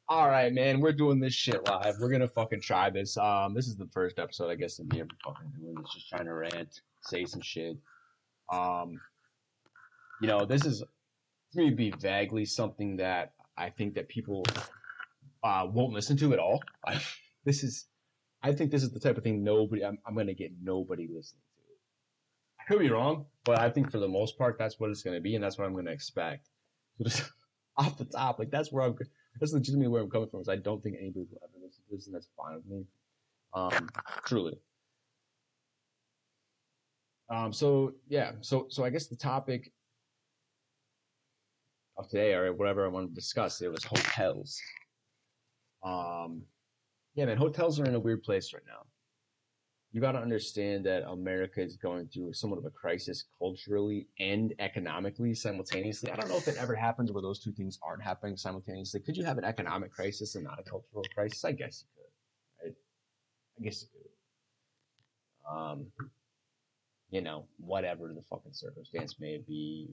All right, man, we're doing this shit live. We're gonna fucking try this. This is the first episode, I guess, of me ever fucking doing this. Just trying to rant, say some shit. Um, this is going to be vaguely something that I think that people won't listen to at all. This is, I think this is the type of thing I'm gonna get nobody listening to. I could be wrong, but I think for the most part, that's what it's gonna be, and that's what I'm gonna expect. So just off the top, like that's legitimately where I'm coming from. Is I don't think anybody will ever listen to this, and that's fine with me. Truly. So I guess the topic of today, or whatever I want to discuss, it was hotels. Um, yeah, man, hotels are in a weird place right now. You got to understand that America is going through somewhat of a crisis culturally and economically simultaneously. I don't know if it ever happens where those two things aren't happening simultaneously. Could you have an economic crisis and not a cultural crisis? I guess you could, right? I guess you could. Whatever the fucking circumstance may be,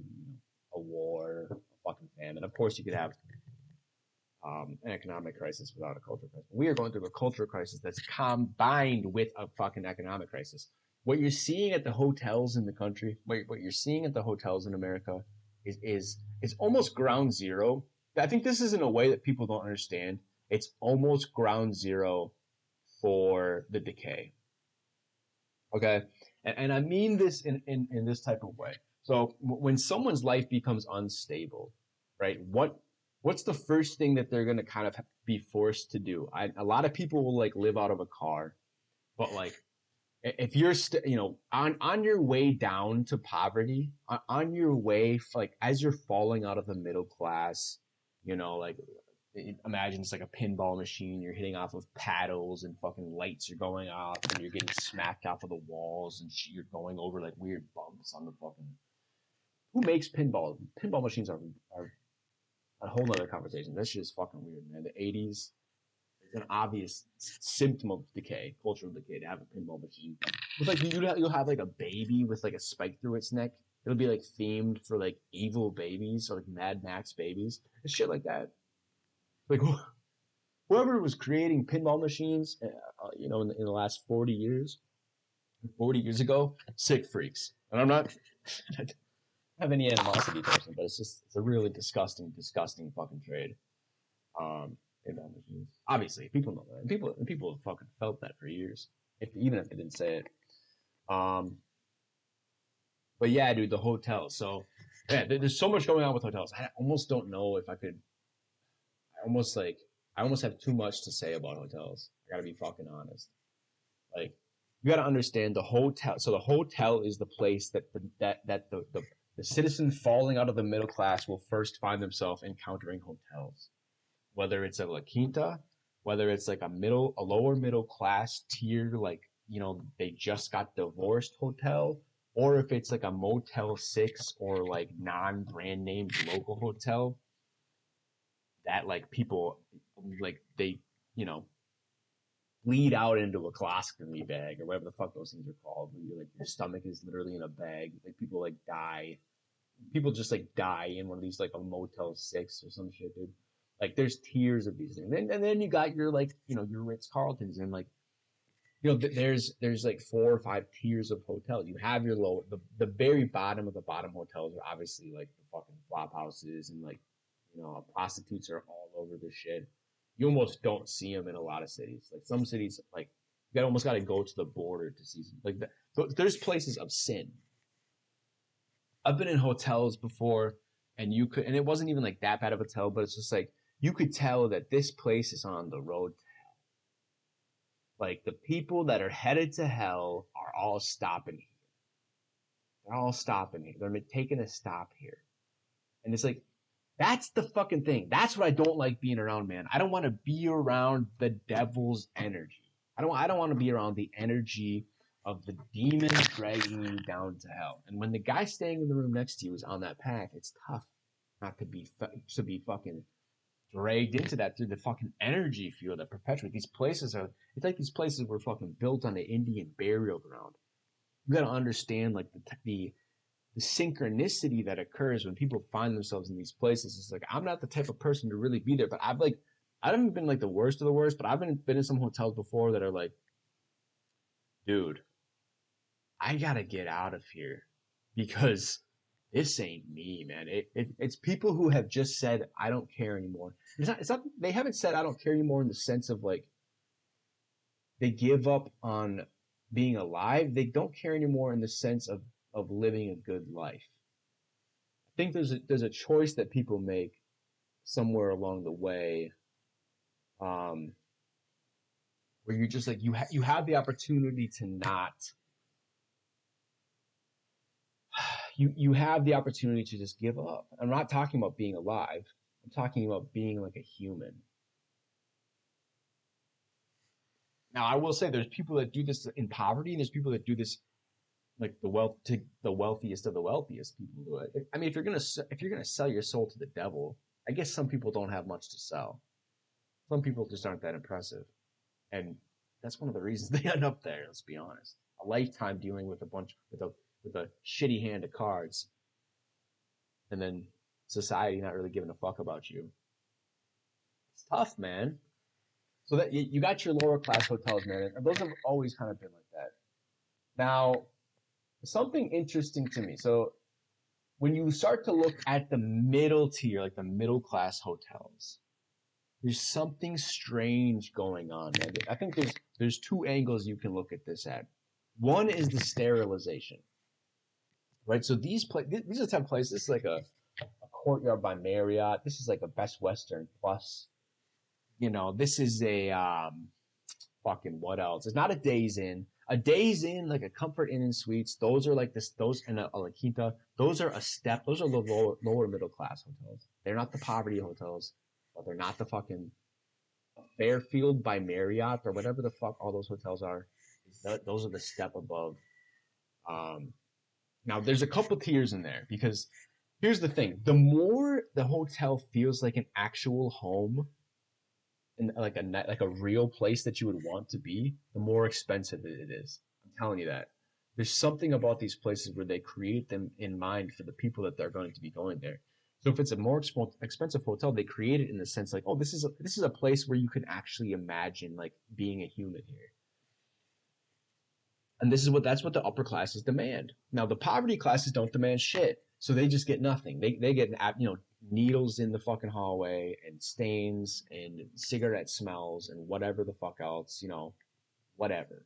a war, a fucking famine. Of course, you could have an economic crisis without a cultural crisis. We are going through a cultural crisis that's combined with a fucking economic crisis. What you're seeing at the hotels in the country, what you're seeing at the hotels in America, is almost ground zero. I think this is in a way that people don't understand. It's almost ground zero for the decay. Okay, and I mean this in this type of way. So when someone's life becomes unstable, right? What's the first thing that they're gonna kind of be forced to do? A lot of people will like live out of a car, but like if you're on your way down to poverty, on your way like as you're falling out of the middle class, like imagine it's like a pinball machine. You're hitting off of paddles and fucking lights are going off and you're getting smacked off of the walls and you're going over like weird bumps on the fucking. Who makes pinball? Pinball machines are a whole nother conversation. That shit is fucking weird, man. The 80s, it's an obvious symptom of decay, cultural decay, to have a pinball machine. It's like you'll have like a baby with like a spike through its neck. It'll be like themed for like evil babies or like Mad Max babies and shit like that. Like whoever was creating pinball machines, in the last 40 years ago, sick freaks. And I'm not I don't have any animosity towards them, but it's a really disgusting fucking trade. Pinball machines. Obviously, people know that. And people have fucking felt that for years, even if they didn't say it. Um, but yeah, dude, the hotels. So yeah, there's so much going on with hotels. I almost don't know if I could I almost have too much to say about hotels. I gotta be fucking honest. Like you gotta understand the hotel. So the hotel is the place the citizen falling out of the middle class will first find themselves encountering hotels. Whether it's a La Quinta, whether it's like a lower middle class tier, like they just got divorced hotel, or if it's like a Motel 6 or like non-brand name local hotel that like people like they bleed out into a colostomy bag or whatever the fuck those things are called. When you're like your stomach is literally in a bag. Like people like die. People just like die in one of these like a Motel 6 or some shit, dude. Like there's tiers of these things, and then you got your like your Ritz Carltons and like there's like 4 or 5 tiers of hotels. You have your the very bottom of the bottom hotels are obviously like the fucking flop houses and like prostitutes are all over this shit. You almost don't see them in a lot of cities. Like some cities, like you almost got to go to the border to see some, like that. So there's places of sin. I've been in hotels before, and it wasn't even like that bad of a hotel, but it's just like you could tell that this place is on the road to hell. Like the people that are headed to hell are all stopping here. They're all stopping here. They're taking a stop here, and it's like that's the fucking thing. That's what I don't like being around, man. I don't want to be around the devil's energy. I don't want to be around the energy of the demon dragging you down to hell. And when the guy staying in the room next to you is on that path, it's tough not to be fucking dragged into that through the fucking energy field that perpetuates. It's like these places were fucking built on the Indian burial ground. You got to understand like the synchronicity that occurs when people find themselves in these places. It's like I'm not the type of person to really be there, but I haven't been like the worst of the worst, but I've been in some hotels before that are like, dude, I gotta get out of here because this ain't me, man. It's people who have just said I don't care anymore. It's not they haven't said I don't care anymore in the sense of like they give up on being alive. They don't care anymore in the sense of living a good life. I think there's a choice that people make somewhere along the way, um, where you're just like you have the opportunity to not you have the opportunity to just give up. I'm not talking about being alive. I'm talking about being like a human. Now, I will say there's people that do this in poverty, and there's people that do this like the wealthiest of the wealthiest people do it. I mean, if you're gonna sell your soul to the devil, I guess some people don't have much to sell. Some people just aren't that impressive, and that's one of the reasons they end up there. Let's be honest. A lifetime dealing with a shitty hand of cards, and then society not really giving a fuck about you. It's tough, man. So that you got your lower class hotels, man, and those have always kind of been like that. Now, something interesting to me. So when you start to look at the middle tier, like the middle class hotels, there's something strange going on, man. I think there's two angles you can look at this at. One is the sterilization, right? So these are the type of places. This is like a Courtyard by Marriott. This is like a Best Western Plus. This is a fucking what else? It's not a Days Inn. A Days Inn, like a Comfort Inn and Suites. Those are like this. Those and a La Quinta. Those are a step. Those are the lower middle class hotels. They're not the poverty hotels, but they're not the fucking Fairfield by Marriott or whatever the fuck all those hotels are. Those are the step above. Now there's a couple tiers in there because here's the thing: the more the hotel feels like an actual home and like a real place that you would want to be, the more expensive it is. I'm telling you that. There's something about these places where they create them in mind for the people that they're going to be going there. So if it's a more expensive hotel, they create it in the sense like, oh, this is a place where you can actually imagine like being a human here. And that's what the upper classes demand. Now the poverty classes don't demand shit, so they just get nothing. They get needles in the fucking hallway and stains and cigarette smells and whatever the fuck else, whatever.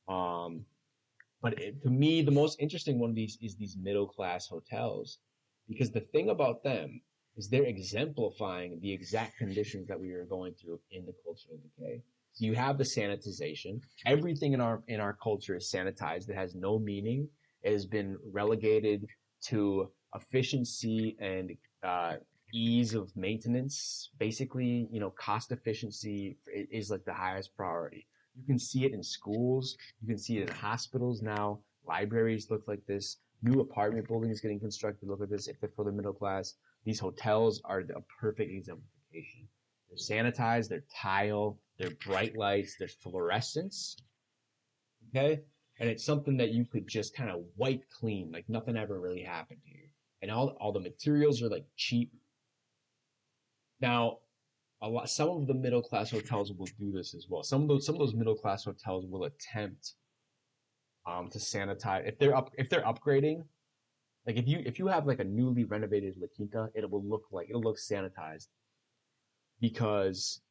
But to me, the most interesting one of these is these middle class hotels, because the thing about them is they're exemplifying the exact conditions that we are going through in the cultural decay. So you have the sanitization. Everything in our culture is sanitized. It has no meaning. It has been relegated to efficiency and ease of maintenance. Basically, cost efficiency is like the highest priority. You can see it in schools. You can see it in hospitals now. Libraries look like this. New apartment buildings getting constructed look like this. If they're for the middle class, these hotels are a perfect exemplification. They're sanitized. They're tile. They're bright lights. There's fluorescence. Okay, and it's something that you could just kind of wipe clean, like nothing ever really happened here. And all the materials are like cheap. Now, some of the middle class hotels will do this as well. Some of those middle class hotels will attempt to sanitize if they're upgrading. Like if you have like a newly renovated La Quinta, it'll look sanitized, because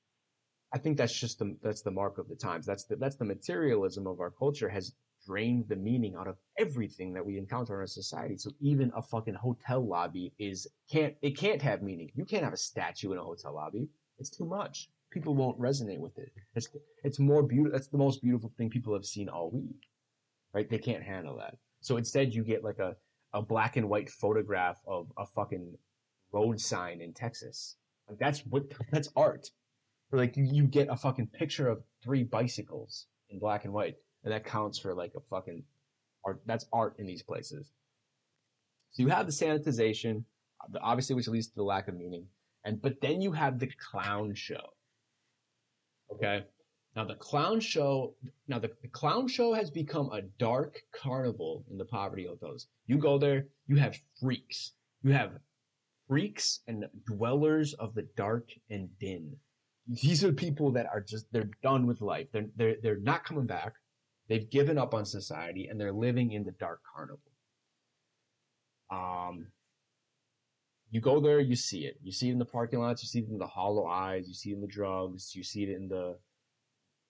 I think that's the mark of the times. That's the materialism of our culture has drained the meaning out of everything that we encounter in our society. So even a fucking hotel lobby can't have meaning. You can't have a statue in a hotel lobby. It's too much. People won't resonate with it. It's more beautiful. That's the most beautiful thing people have seen all week, right? They can't handle that. So instead, you get like a black and white photograph of a fucking road sign in Texas. Like that's art. Or like you get a fucking picture of 3 bicycles in black and white, and that counts for like a fucking art. That's art in these places. So you have the sanitization, obviously, which leads to the lack of meaning, but then you have the clown show. Okay, now the clown show has become a dark carnival in the poverty hotels. You go there, you have freaks and dwellers of the dark and din. These are people that are just, they're done with life. They're not coming back. They've given up on society and they're living in the dark carnival. Um, you go there, you see it. You see it in the parking lots. You see it in the hollow eyes. You see it in the drugs. You see it in the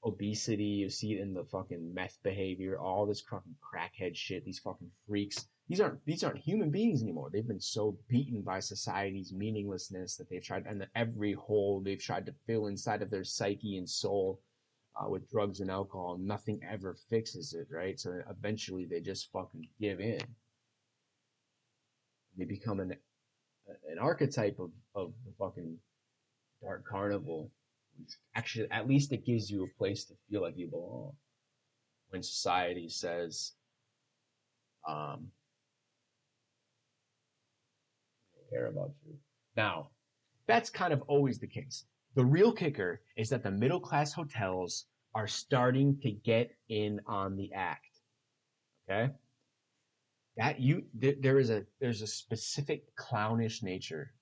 obesity. You see it in the fucking meth behavior. All this fucking crackhead shit. These fucking freaks. These aren't human beings anymore. They've been so beaten by society's meaninglessness that they've tried, and every hole they've tried to fill inside of their psyche and soul with drugs and alcohol. Nothing ever fixes it, right? So eventually they just fucking give in. They become an archetype of the fucking dark carnival. Actually, at least it gives you a place to feel like you belong. When society says, um, I care about you. Now, that's kind of always the case. The real kicker is that the middle class hotels are starting to get in on the act. Okay? There's a specific clownish nature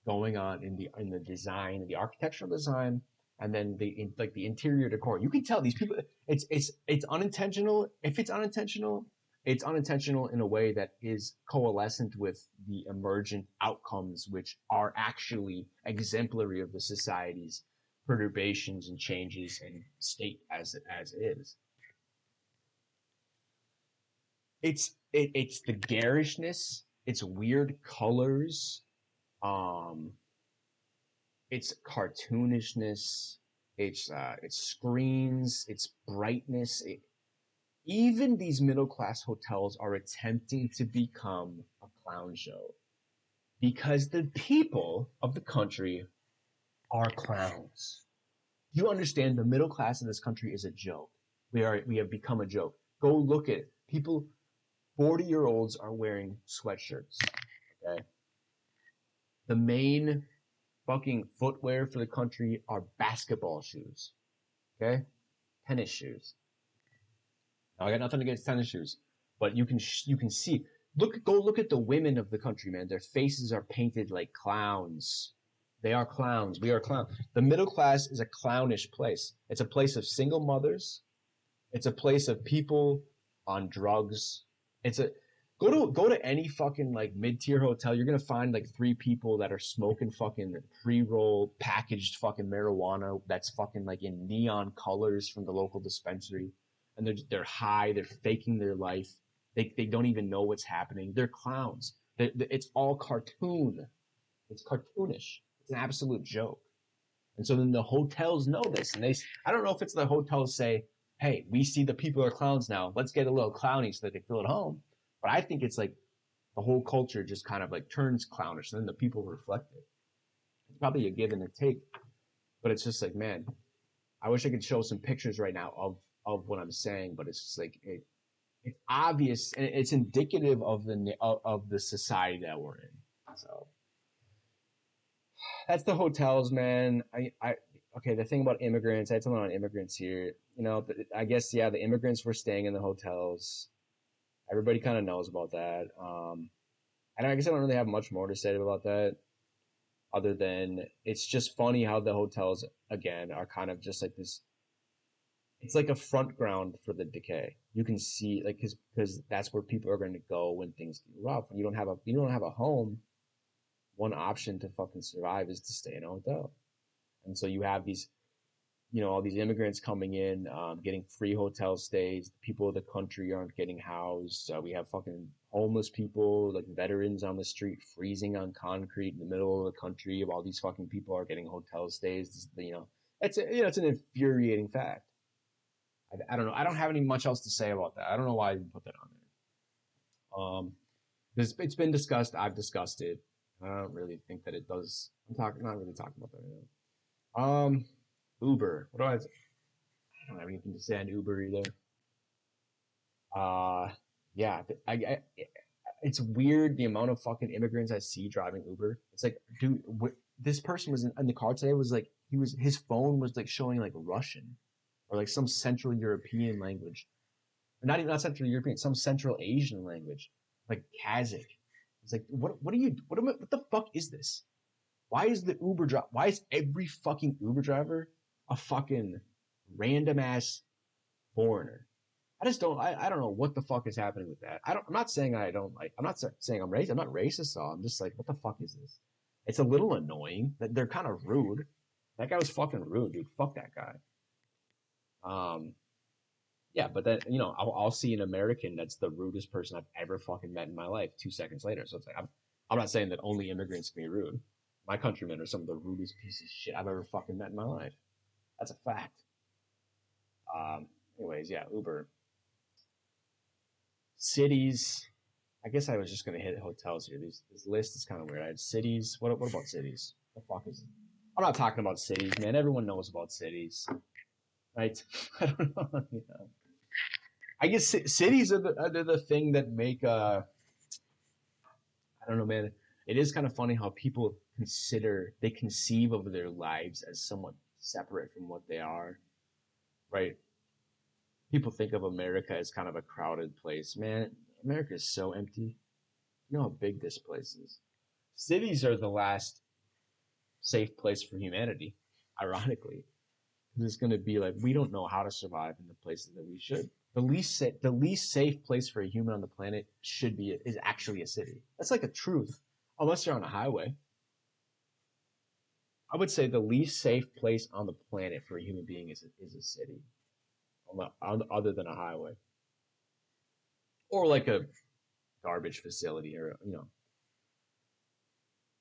going on in the design, the architectural design, and then the interior decor. You can tell these people. It's unintentional. If it's unintentional, it's unintentional in a way that is coalescent with the emergent outcomes, which are actually exemplary of the society's perturbations and changes and state as is. It's the garishness. It's weird colors. Um, it's cartoonishness. It's screens. It's brightness. Even these middle class hotels are attempting to become a clown show because the people of the country are clowns. You understand the middle class in this country is a joke. We have become a joke. Go look at it. People, 40-year-olds are wearing sweatshirts. Okay. The main fucking footwear for the country are basketball shoes. Okay? Tennis shoes. Now, I got nothing against tennis shoes, but you can see. Go look at the women of the country, man. Their faces are painted like clowns. They are clowns. We are clowns. The middle class is a clownish place. It's a place of single mothers. It's a place of people on drugs. Go to any fucking like mid-tier hotel. You're gonna find like 3 people that are smoking fucking pre-roll packaged fucking marijuana that's fucking like in neon colors from the local dispensary, and they're high. They're faking their life. They don't even know what's happening. They're clowns. It's all cartoon. It's cartoonish. It's an absolute joke. And so then the hotels know this, and I don't know if it's the hotels say, hey, we see the people are clowns now. Let's get a little clowny so that they feel at home. But I think it's like the whole culture just kind of like turns clownish, and then the people reflect it. It's probably a give and a take, but it's just like, man, I wish I could show some pictures right now of what I'm saying, but it's just like it's obvious and it's indicative of the society that we're in. So that's the hotels, man. Okay, the thing about immigrants, I had something on immigrants here. You know, I guess, yeah, the immigrants were staying in the hotels. Everybody kind of knows about that. I guess I don't really have much more to say about that other than it's just funny how the hotels, again, are kind of just like this. It's like a front ground for the decay. You can see, like, because that's where people are going to go when things get rough. When you don't have a home, one option to fucking survive is to stay in a hotel. And so you have these, all these immigrants coming in, getting free hotel stays. The people of the country aren't getting housed. We have fucking homeless people, like veterans on the street, freezing on concrete in the middle of the country. All these fucking people are getting hotel stays. It's an infuriating fact. I don't know. I don't have any much else to say about that. I don't know why I even put that on there. It's been discussed. I've discussed it. I don't really think that it does. Not really talking about that right now. Uber. I don't have anything to say on Uber either. Yeah. It's weird the amount of fucking immigrants I see driving Uber. It's like, dude, this person was in the car today. Was like his phone was like showing like Russian or like some Central European language, or not Central European, some Central Asian language, like Kazakh. It's like, what the fuck is this? Why is the Uber driver? Why is every fucking Uber driver a fucking random ass foreigner? I just don't. I don't know what the fuck is happening with that. I'm not saying I don't like. I'm not saying I'm racist. I'm not racist. So I'm just like, what the fuck is this? It's a little annoying that they're kind of rude. That guy was fucking rude, dude. Fuck that guy. Um, yeah, but then I'll see an American that's the rudest person I've ever fucking met in my life 2 seconds later. So it's like I'm not saying that only immigrants can be rude. My countrymen are some of the rudest pieces of shit I've ever fucking met in my life. That's a fact. Anyways, yeah, Uber. Cities. I guess I was just gonna hit hotels here. This list is kind of weird. I had cities. What about cities? The fuck is it? I'm not talking about cities, man. Everyone knows about cities, right? I don't know. I guess cities are the thing that make I don't know, man. It is kind of funny how people conceive of their lives as somewhat separate from what they are, right? People think of America as kind of a crowded place. Man, America is so empty. You know how big this place is. Cities are the last safe place for humanity, ironically. It's going to be like, we don't know how to survive in the places that we should. The least safe place for a human on the planet is actually a city. That's like a truth, unless you're on a highway. I would say the least safe place on the planet for a human being is a city, other than a highway or like a garbage facility or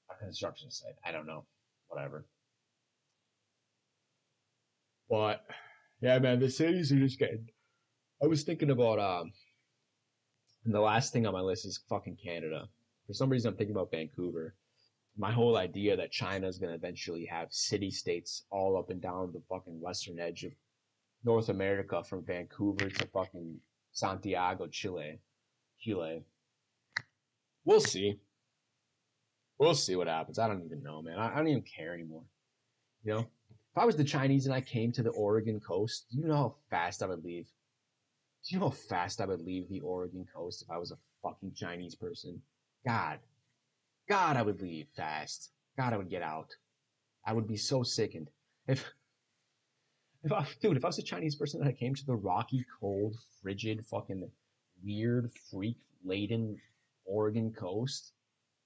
a construction site. I don't know, whatever. But yeah, man, the cities are just getting. I was thinking about and the last thing on my list is fucking Canada. For some reason, I'm thinking about Vancouver. My whole idea that China is going to eventually have city states all up and down the fucking western edge of North America, from Vancouver to fucking Santiago, Chile. We'll see. We'll see what happens. I don't even know, man. I don't even care anymore. You know, if I was the Chinese and I came to the Oregon coast, do you know how fast I would leave? Do you know how fast I would leave the Oregon coast if I was a fucking Chinese person? God. God, I would leave fast. God, I would get out. I would be so sickened. If I was a Chinese person and I came to the rocky, cold, frigid, fucking weird, freak-laden Oregon coast,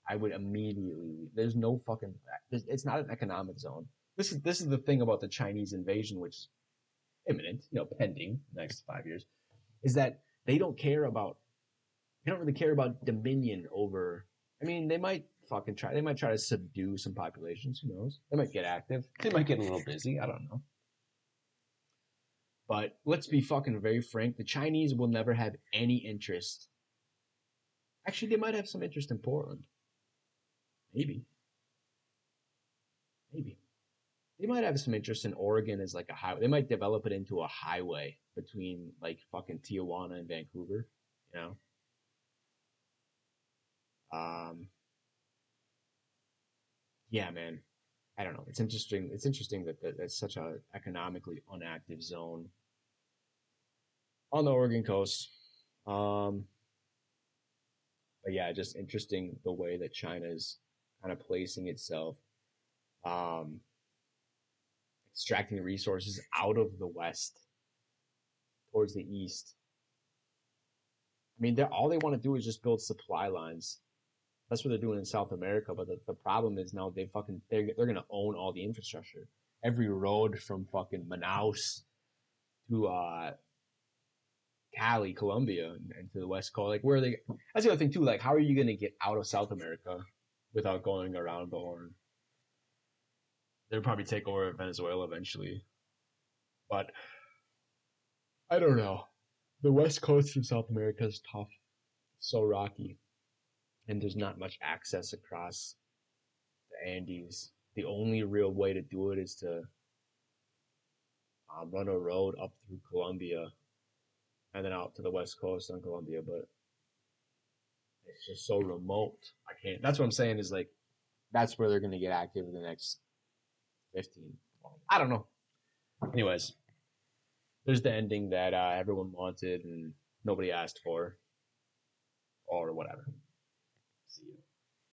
I would immediately leave. There's no fucking. It's not an economic zone. This is the thing about the Chinese invasion, which is imminent, pending the next 5 years, is that they don't really care about dominion over. I mean, they might fucking try. They might try to subdue some populations. Who knows? They might get active. They might get a little busy. I don't know. But let's be fucking very frank. The Chinese will never have any interest. Actually, they might have some interest in Portland. Maybe. They might have some interest in Oregon as like a highway. They might develop it into a highway between like fucking Tijuana and Vancouver, you know? Yeah, man. I don't know. It's interesting. It's interesting that that's such a economically unactive zone on the Oregon coast. But yeah, just interesting the way that China is kind of placing itself, um, extracting resources out of the West towards the East. I mean, all they want to do is just build supply lines. That's what they're doing in South America. But the problem is now they're gonna own all the infrastructure. Every road from fucking Manaus to Cali, Colombia, and to the West Coast. Like, where are they? That's the other thing too. Like, how are you gonna get out of South America without going around the horn? They'll probably take over Venezuela eventually. But I don't know. The West Coast of South America is tough. It's so rocky. And there's not much access across the Andes. The only real way to do it is to run a road up through Colombia and then out to the West Coast on Colombia. But it's just so remote. I can't. That's what I'm saying is like, that's where they're going to get active in the next 15. I don't know. Anyways, there's the ending that everyone wanted and nobody asked for, or whatever. See you.